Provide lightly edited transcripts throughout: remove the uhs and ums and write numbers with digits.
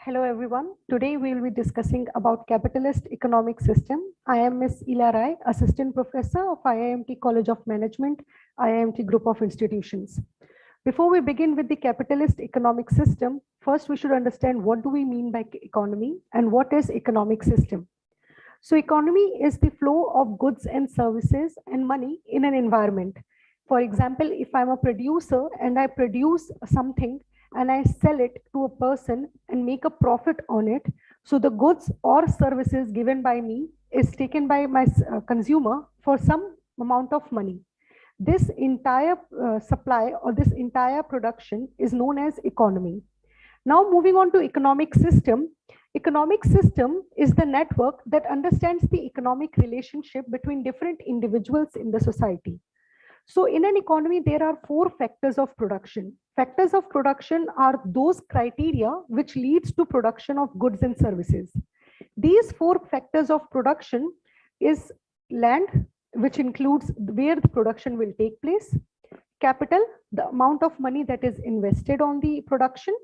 Hello everyone. Today we will be discussing about capitalist economic system. I am Ms. ILa Rai, Assistant Professor of IIMT College of Management, IIMT Group of Institutions. Before we begin with the capitalist economic system, first we should understand what do we mean by economy and what is economic system. So economy is the flow of goods and services and money in an environment. For example, if I'm a producer and I produce something and I sell it to a person and make a profit on it, so the goods or services given by me is taken by my consumer for some amount of money. This entire supply or this entire production is known as economy. Now moving on to economic system. Economic system is the network that understands the economic relationship between different individuals in the society. So in an economy, there are four factors of production. Factors of production are those criteria which leads to production of goods and services. These four factors of production is land, which includes where the production will take place, capital, the amount of money that is invested on the production,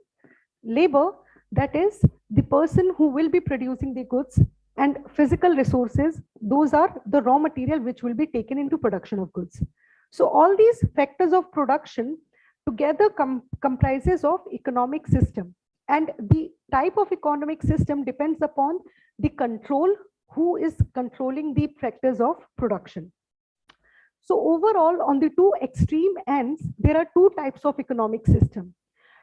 labor, that is the person who will be producing the goods, and physical resources, those are the raw material which will be taken into production of goods. So all these factors of production together comprises of economic system, and the type of economic system depends upon the control, who is controlling the factors of production. So overall, on the two extreme ends, there are two types of economic system.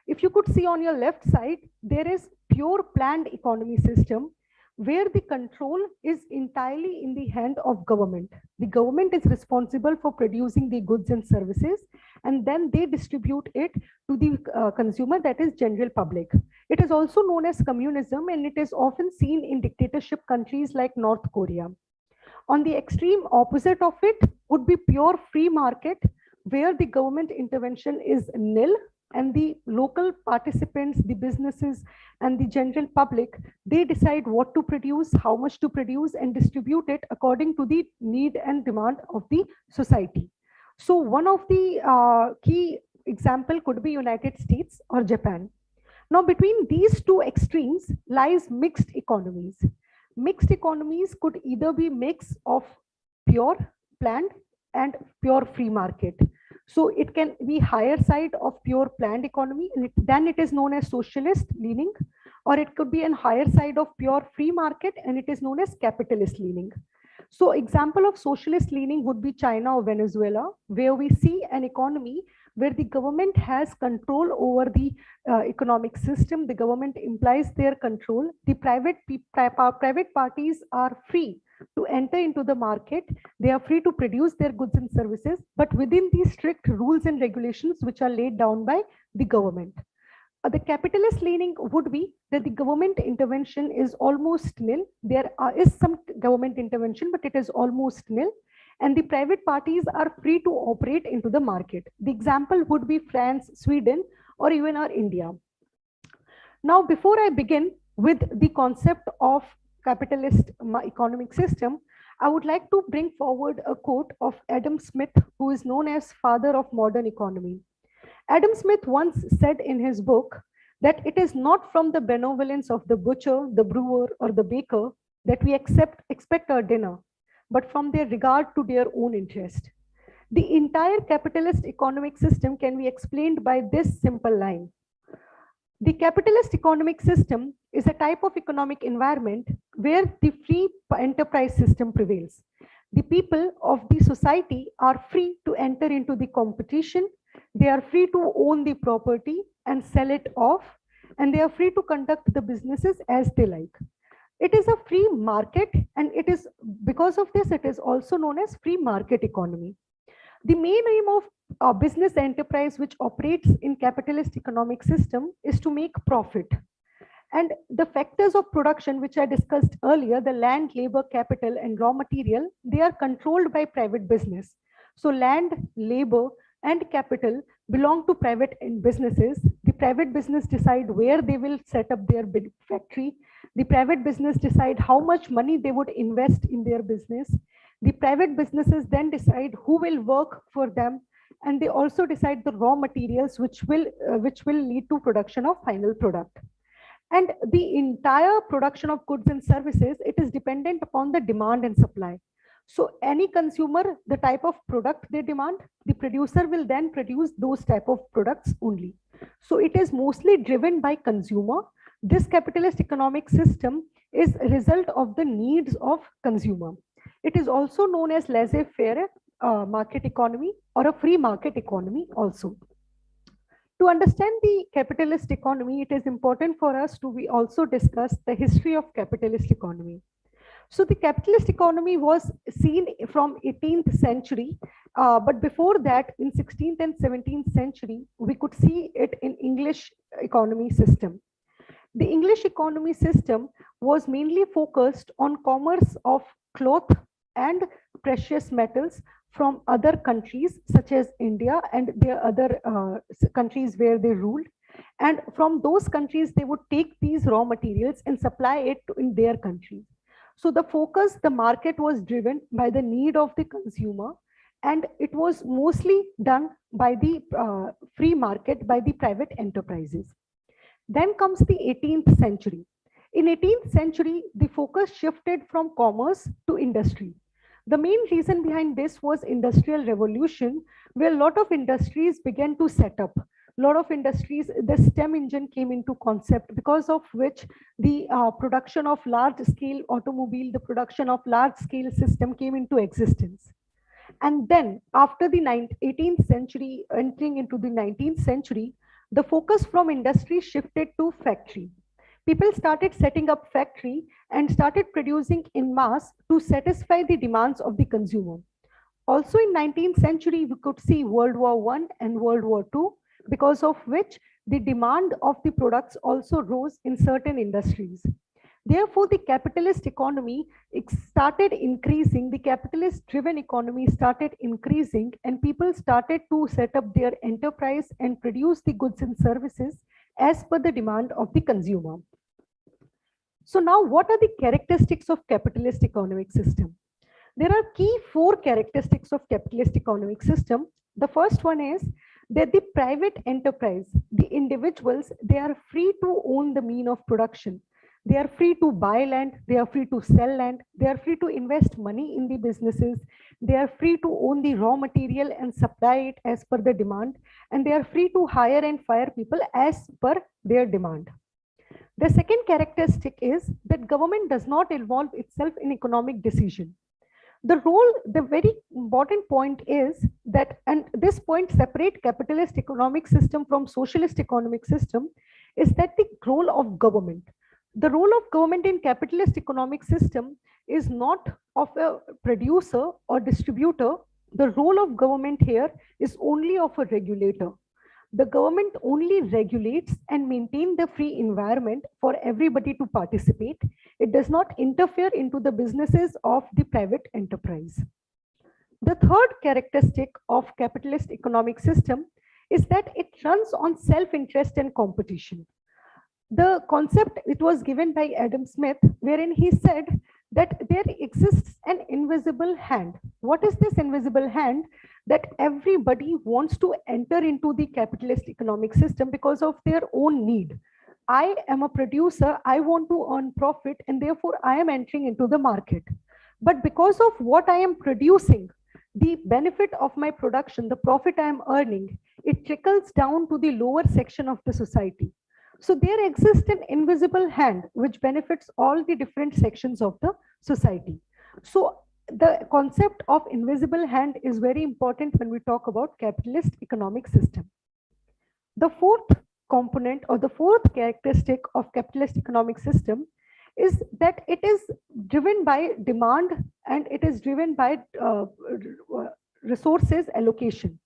If you could see on your left side, there is pure planned economy system where the control is entirely in the hand of government. The government is responsible for producing the goods and services, and then they distribute it to the consumer, that is general public. It is also known as communism, and it is often seen in dictatorship countries like North Korea. On the extreme opposite of it would be pure free market, where the government intervention is nil, and the local participants, the businesses and the general public, they decide what to produce, how much to produce, and distribute it according to the need and demand of the society. So one of the key example could be United States or Japan. Now between these two extremes lies mixed economies. Mixed economies could either be mix of pure planned and pure free market. So it can be higher side of pure planned economy, and then it is known as socialist leaning, or it could be a higher side of pure free market, and it is known as capitalist leaning. So example of socialist leaning would be China or Venezuela, where we see an economy where the government has control over the economic system. The government implies their control. The private parties are free to enter into the market. They are free to produce their goods and services, but within these strict rules and regulations which are laid down by the government. The capitalist leaning would be that the government intervention is almost nil. There is some government intervention, but it is almost nil. And the private parties are free to operate into the market. The example would be France, Sweden, or even our India. Now, before I begin with the concept of capitalist economic system, I would like to bring forward a quote of Adam Smith, who is known as father of modern economy. Adam Smith once said in his book that it is not from the benevolence of the butcher, the brewer, or the baker that we expect our dinner, but from their regard to their own interest. The entire capitalist economic system can be explained by this simple line. The capitalist economic system is a type of economic environment where the free enterprise system prevails. The people of the society are free to enter into the competition. They are free to own the property and sell it off, and they are free to conduct the businesses as they like. It is a free market, and it is because of this, it is also known as free market economy. The main aim of a business enterprise which operates in capitalist economic system is to make profit. And the factors of production, which I discussed earlier, the land, labor, capital, and raw material, they are controlled by private business. So land, labor, and capital belong to private businesses. The private business decide where they will set up their big factory. The private business decide how much money they would invest in their business. The private businesses then decide who will work for them, and they also decide the raw materials which will lead to production of final product. And the entire production of goods and services, it is dependent upon the demand and supply. So any consumer, the type of product they demand, the producer will then produce those type of products only. So it is mostly driven by consumer. This capitalist economic system is a result of the needs of consumer. It is also known as laissez-faire market economy or a free market economy also. To understand the capitalist economy, it is important for us to we also discuss the history of capitalist economy. So the capitalist economy was seen from 18th century, but before that, in 16th and 17th century, we could see it in English economy system. The English economy system was mainly focused on commerce of cloth and precious metals from other countries such as India and their other countries where they ruled. And from those countries, they would take these raw materials and supply it in their countries. So the focus, the market was driven by the need of the consumer, and it was mostly done by the free market, by the private enterprises. Then comes the 18th century. In 18th century, the focus shifted from commerce to industry. The main reason behind this was industrial revolution, where a lot of industries began to set up. A lot of industries, the STEM engine came into concept, because of which the production of large scale automobile, the production of large scale system came into existence. And then after the 18th century, entering into the 19th century, the focus from industry shifted to factory. People started setting up factory and started producing in mass to satisfy the demands of the consumer. Also in 19th century, we could see World War I and World War II, because of which the demand of the products also rose in certain industries. Therefore, the capitalist economy started increasing, the capitalist driven economy started increasing, and people started to set up their enterprise and produce the goods and services as per the demand of the consumer. So now what are the characteristics of capitalist economic system? There are key 4 characteristics of capitalist economic system. The first one is that the private enterprise, the individuals, they are free to own the mean of production. They are free to buy land, they are free to sell land, they are free to invest money in the businesses, they are free to own the raw material and supply it as per the demand, and they are free to hire and fire people as per their demand. The second characteristic is that government does not involve itself in economic decision. The role, the very important point is that, and this point separate capitalist economic system from socialist economic system, is that the role of government. The role of government in capitalist economic system is not of a producer or distributor. The role of government here is only of a regulator. The government only regulates and maintain the free environment for everybody to participate. It does not interfere into the businesses of the private enterprise. The third characteristic of capitalist economic system is that it runs on self-interest and competition. The concept, it was given by Adam Smith, wherein he said that there exists an invisible hand. What is this invisible hand? That everybody wants to enter into the capitalist economic system because of their own need. I am a producer, I want to earn profit, and therefore I am entering into the market. But because of what I am producing, the benefit of my production, the profit I am earning, it trickles down to the lower section of the society. So there exists an invisible hand which benefits all the different sections of the society. So the concept of invisible hand is very important when we talk about capitalist economic system. The fourth component or the fourth characteristic of capitalist economic system is that it is driven by demand and it is driven by resources allocation.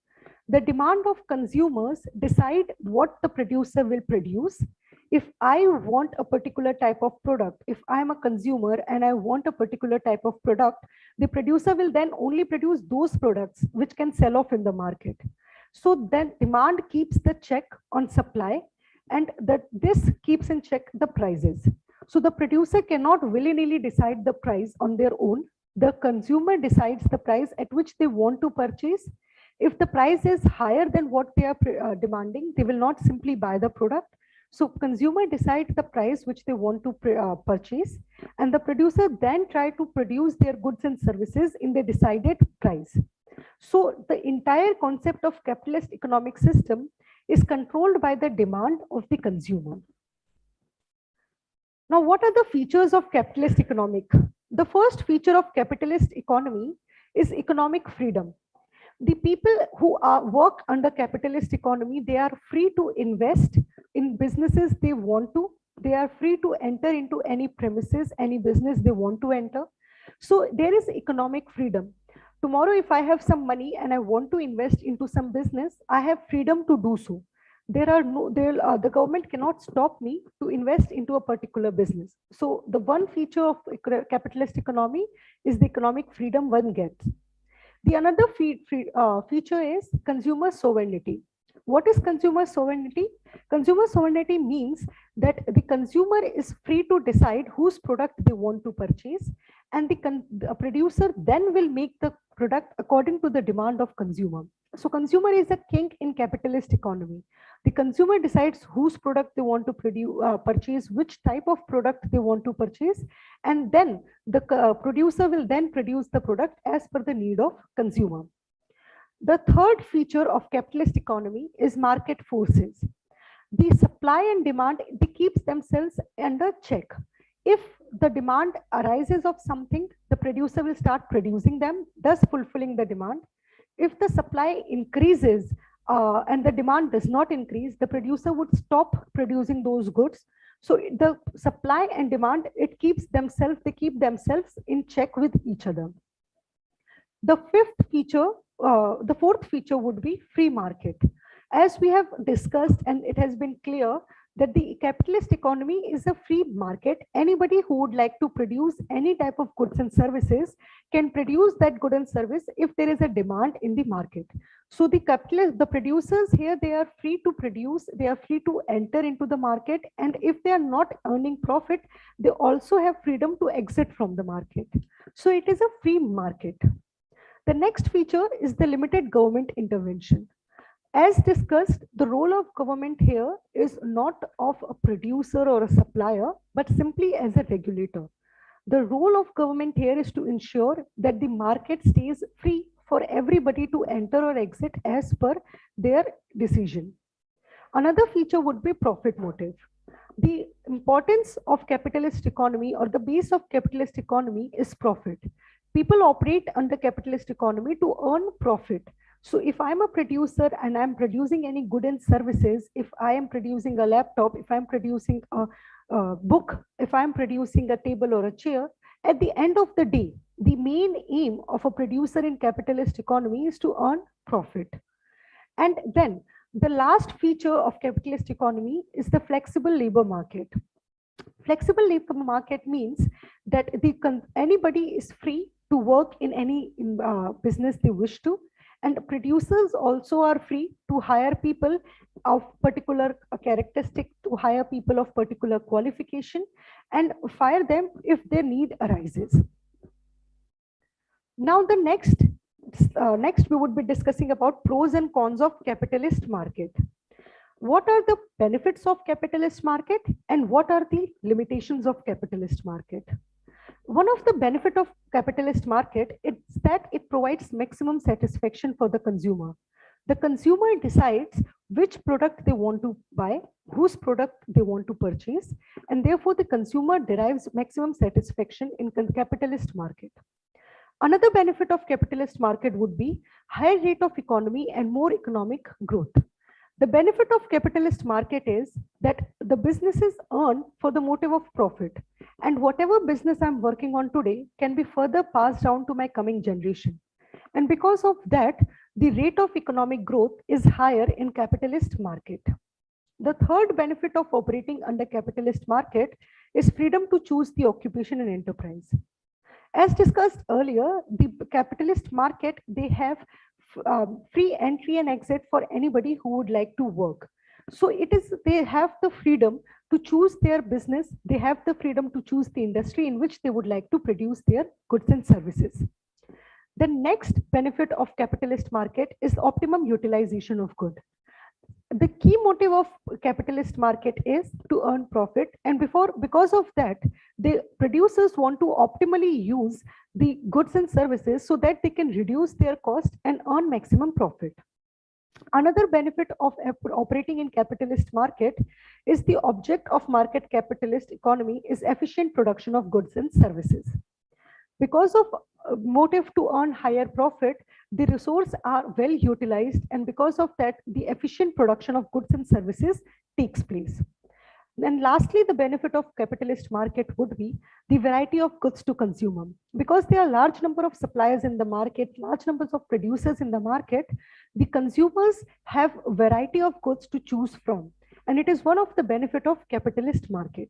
The demand of consumers decide what the producer will produce. If I want a particular type of product, if I'm a consumer and I want a particular type of product, the producer will then only produce those products which can sell off in the market. So then demand keeps the check on supply, and this keeps in check the prices. So the producer cannot willy-nilly decide the price on their own. The consumer decides the price at which they want to purchase. If the price is higher than what they are demanding, they will not simply buy the product. So consumer decide the price which they want to purchase, and the producer then try to produce their goods and services in the decided price. So the entire concept of capitalist economic system is controlled by the demand of the consumer. Now, what are the features of capitalist economic? The first feature of capitalist economy is economic freedom. The people who work under capitalist economy, they are free to invest in businesses they want to. They are free to enter into any premises, any business they want to enter. So there is economic freedom. Tomorrow, if I have some money and I want to invest into some business, I have freedom to do so. The government cannot stop me to invest into a particular business. So the one feature of capitalist economy is the economic freedom one gets. The another feature is consumer sovereignty. What is consumer sovereignty? Consumer sovereignty means that the consumer is free to decide whose product they want to purchase, and the producer then will make the product according to the demand of consumer. So consumer is a king in capitalist economy. The consumer decides whose product they want to purchase, which type of product they want to purchase, and then the producer will then produce the product as per the need of consumer. The third feature of capitalist economy is market forces. The supply and demand, they keep themselves under check. If the demand arises of something, the producer will start producing them, thus fulfilling the demand. If the supply increases and the demand does not increase, the producer would stop producing those goods. So the supply and demand, they keep themselves in check with each other. The fourth feature would be free market. As we have discussed, and it has been clear that the capitalist economy is a free market. Anybody who would like to produce any type of goods and services can produce that good and service if there is a demand in the market. So the producers here, they are free to produce, they are free to enter into the market, and if they are not earning profit, they also have freedom to exit from the market. So it is a free market. The next feature is the limited government intervention. As discussed, the role of government here is not of a producer or a supplier, but simply as a regulator. The role of government here is to ensure that the market stays free for everybody to enter or exit as per their decision. Another feature would be profit motive. The importance of capitalist economy, or the base of capitalist economy, is profit. People operate under capitalist economy to earn profit. So if I'm a producer and I'm producing any good and services, if I am producing a laptop, if I'm producing a book, if I'm producing a table or a chair, at the end of the day, the main aim of a producer in capitalist economy is to earn profit. And then the last feature of capitalist economy is the flexible labor market. Flexible labor market means that anybody is free to work in any business they wish to, and producers also are free to hire people of particular characteristic, to hire people of particular qualification, and fire them if their need arises. Now the next we would be discussing about pros and cons of capitalist market. What are the benefits of capitalist market and what are the limitations of capitalist market? One of the benefit of capitalist market is that it provides maximum satisfaction for the consumer. The consumer decides which product they want to buy, whose product they want to purchase, and therefore the consumer derives maximum satisfaction in capitalist market. Another benefit of capitalist market would be higher rate of economy and more economic growth. The benefit of capitalist market is that the businesses earn for the motive of profit, and whatever business I'm working on today can be further passed down to my coming generation. And because of that, the rate of economic growth is higher in capitalist market. The third benefit of operating under capitalist market is freedom to choose the occupation and enterprise. As discussed earlier, the capitalist market, they have free entry and exit for anybody who would like to work. So they have the freedom to choose their business. They have the freedom to choose the industry in which they would like to produce their goods and services. The next benefit of capitalist market is optimum utilization of good. The key motive of capitalist market is to earn profit, and because of that, the producers want to optimally use the goods and services so that they can reduce their cost and earn maximum profit. Another benefit of operating in capitalist market is the object of market capitalist economy is efficient production of goods and services. Because of motive to earn higher profit, the resources are well utilized, and because of that, the efficient production of goods and services takes place. And lastly, the benefit of capitalist market would be the variety of goods to consumer. Because there are large number of suppliers in the market, large numbers of producers in the market, the consumers have a variety of goods to choose from. And it is one of the benefit of capitalist market.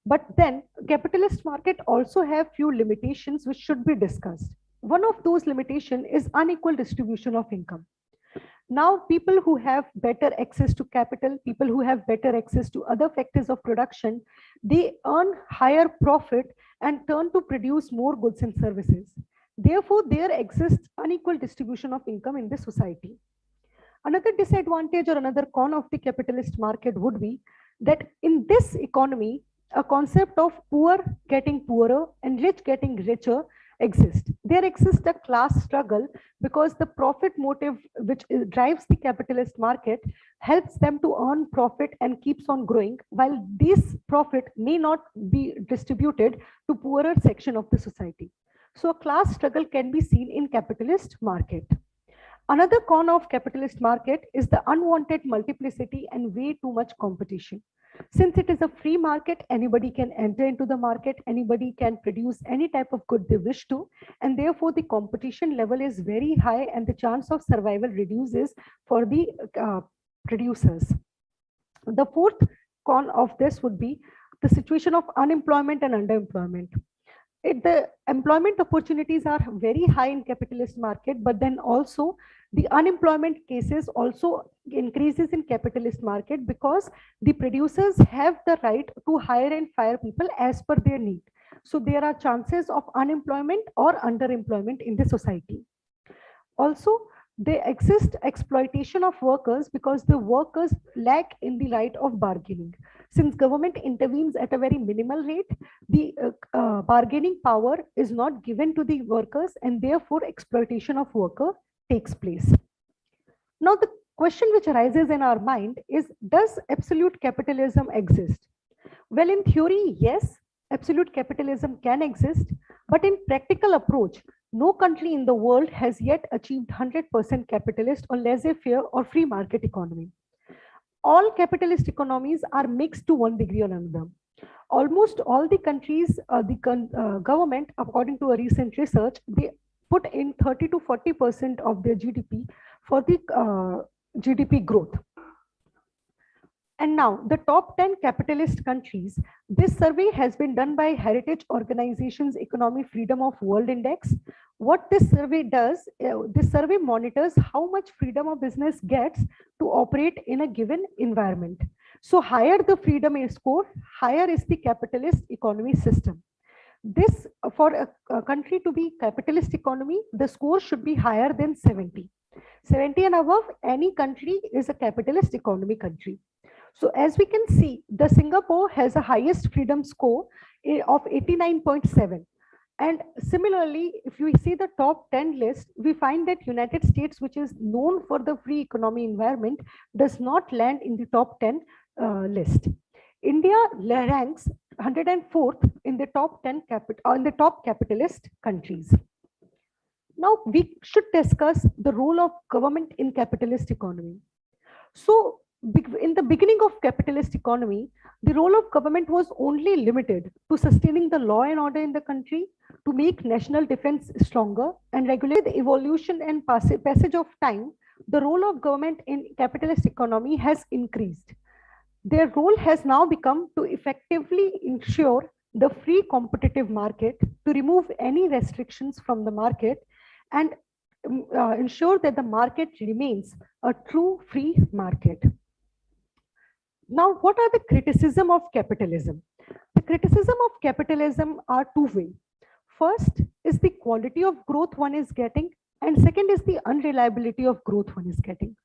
But then capitalist market also have few limitations which should be discussed. One of those limitations is unequal distribution of income. Now, people who have better access to capital, people who have better access to other factors of production, they earn higher profit and turn to produce more goods and services. Therefore, there exists unequal distribution of income in the society. Another disadvantage or another con of the capitalist market would be that in this economy, a concept of poor getting poorer and rich getting richer exist. There exists a class struggle because the profit motive which drives the capitalist market helps them to earn profit and keeps on growing, while this profit may not be distributed to poorer section of the society. So a class struggle can be seen in capitalist market. Another con of capitalist market is the unwanted multiplicity and way too much competition. Since it is a free market, anybody can enter into the market, anybody can produce any type of good they wish to, and therefore the competition level is very high and the chance of survival reduces for the producers. The fourth con of this would be the situation of unemployment and underemployment. The employment opportunities are very high in capitalist market, but then also the unemployment cases also increases in capitalist market because the producers have the right to hire and fire people as per their need. So there are chances of unemployment or underemployment in the society. Also, there exists exploitation of workers because the workers lack in the right of bargaining. Since government intervenes at a very minimal rate, the bargaining power is not given to the workers, and therefore exploitation of worker takes place. Now, the question which arises in our mind is, does absolute capitalism exist? Well, in theory, yes, absolute capitalism can exist, but in practical approach, no country in the world has yet achieved 100% capitalist or laissez-faire or free market economy. All capitalist economies are mixed to one degree or another. Almost all the countries, government, according to a recent research, they put in 30 to 40% of their GDP for the GDP growth. And now the top 10 capitalist countries, this survey has been done by Heritage Organization's Economic Freedom of World Index. What this survey does, this survey monitors how much freedom a business gets to operate in a given environment. So higher the freedom is score, higher is the capitalist economy system. This, for a country to be capitalist economy, the score should be higher than 70. 70 and above, any country is a capitalist economy country. So as we can see, the Singapore has a highest freedom score of 89.7. And similarly, if you see the top 10 list, we find that United States, which is known for the free economy environment, does not land in the top 10 list. India ranks 104th in the top 10 capitalist countries. Now we should discuss the role of government in capitalist economy. So in the beginning of capitalist economy, the role of government was only limited to sustaining the law and order in the country, to make national defense stronger and regulate the evolution and passage of time. The role of government in capitalist economy has increased. Their role has now become to effectively ensure the free competitive market, to remove any restrictions from the market, and ensure that the market remains a true free market. Now, what are the criticism of capitalism? The criticism of capitalism are two-way. First is the quality of growth one is getting, and second is the unreliability of growth one is getting.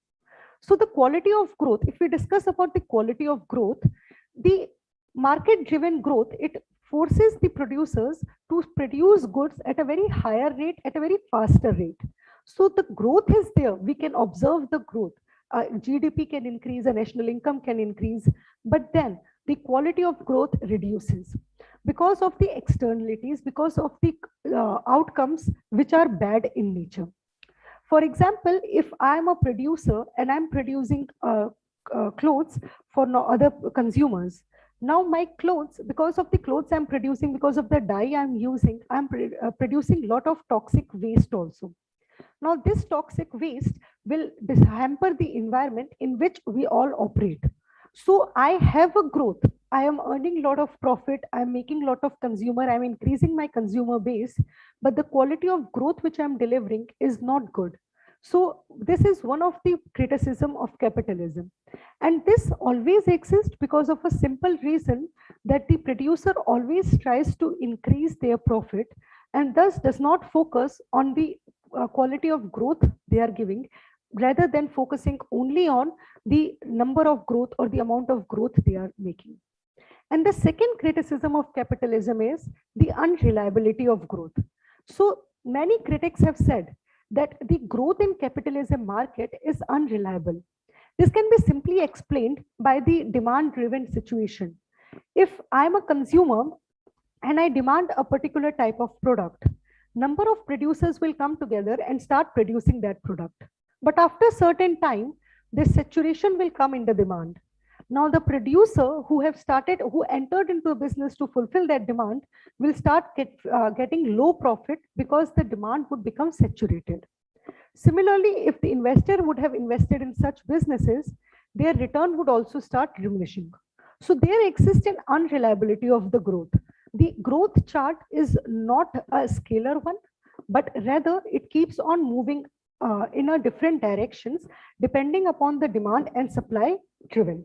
So the quality of growth, if we discuss about the quality of growth, the market driven growth, it forces the producers to produce goods at a very higher rate, at a very faster rate. So the growth is there, we can observe the growth. GDP can increase, a national income can increase, but then the quality of growth reduces because of the externalities, because of the outcomes which are bad in nature. For example, if I'm a producer and I'm producing clothes for no other consumers, now my clothes, because of the clothes I'm producing, because of the dye I'm using, I'm producing a lot of toxic waste also. Now this toxic waste will hamper the environment in which we all operate. So I have a growth, I am earning a lot of profit, I'm making a lot of consumer, I'm increasing my consumer base, but the quality of growth which I'm delivering is not good. So this is one of the criticism of capitalism. And this always exists because of a simple reason, that the producer always tries to increase their profit and thus does not focus on the quality of growth they are giving, rather than focusing only on the number of growth or the amount of growth they are making. And the second criticism of capitalism is the unreliability of growth. So many critics have said that the growth in capitalism market is unreliable. This can be simply explained by the demand driven situation. If I'm a consumer and I demand a particular type of product, number of producers will come together and start producing that product. But after a certain time, this saturation will come in the demand. Now the producer who entered into a business to fulfill that demand will start getting low profit because the demand would become saturated. Similarly, if the investor would have invested in such businesses, their return would also start diminishing. So there exists an unreliability of the growth. The growth chart is not a scalar one, but rather it keeps on moving in a different directions depending upon the demand and supply driven.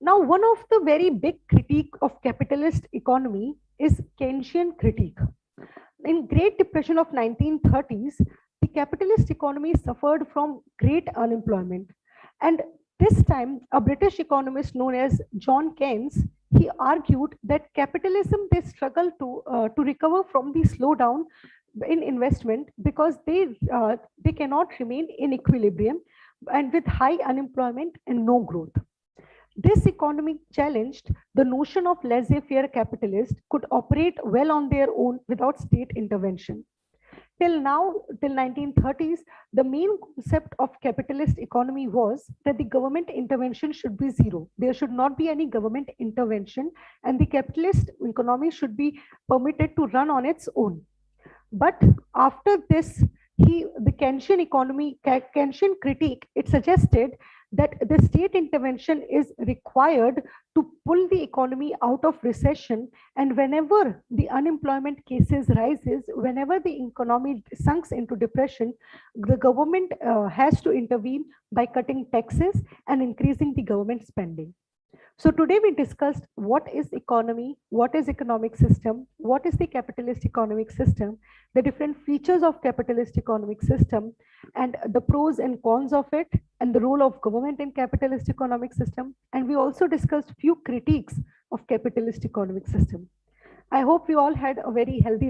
Now, one of the very big critique of capitalist economy is Keynesian critique. In Great Depression of 1930s, the capitalist economy suffered from great unemployment. And this time, a British economist known as John Keynes, he argued that capitalism, they struggle to recover from the slowdown in investment because they cannot remain in equilibrium and with high unemployment and no growth. This economic challenged the notion of laissez-faire capitalists could operate well on their own without state intervention. Till now, till 1930s, the main concept of capitalist economy was that the government intervention should be zero. There should not be any government intervention, and the capitalist economy should be permitted to run on its own. But after this, the Keynesian critique, it suggested that the state intervention is required to pull the economy out of recession, and whenever the unemployment cases rises, whenever the economy sinks into depression, the government has to intervene by cutting taxes and increasing the government spending. So today we discussed what is economy, what is economic system, what is the capitalist economic system, the different features of capitalist economic system, and the pros and cons of it, and the role of government in capitalist economic system. And we also discussed few critiques of capitalist economic system. I hope we all had a very healthy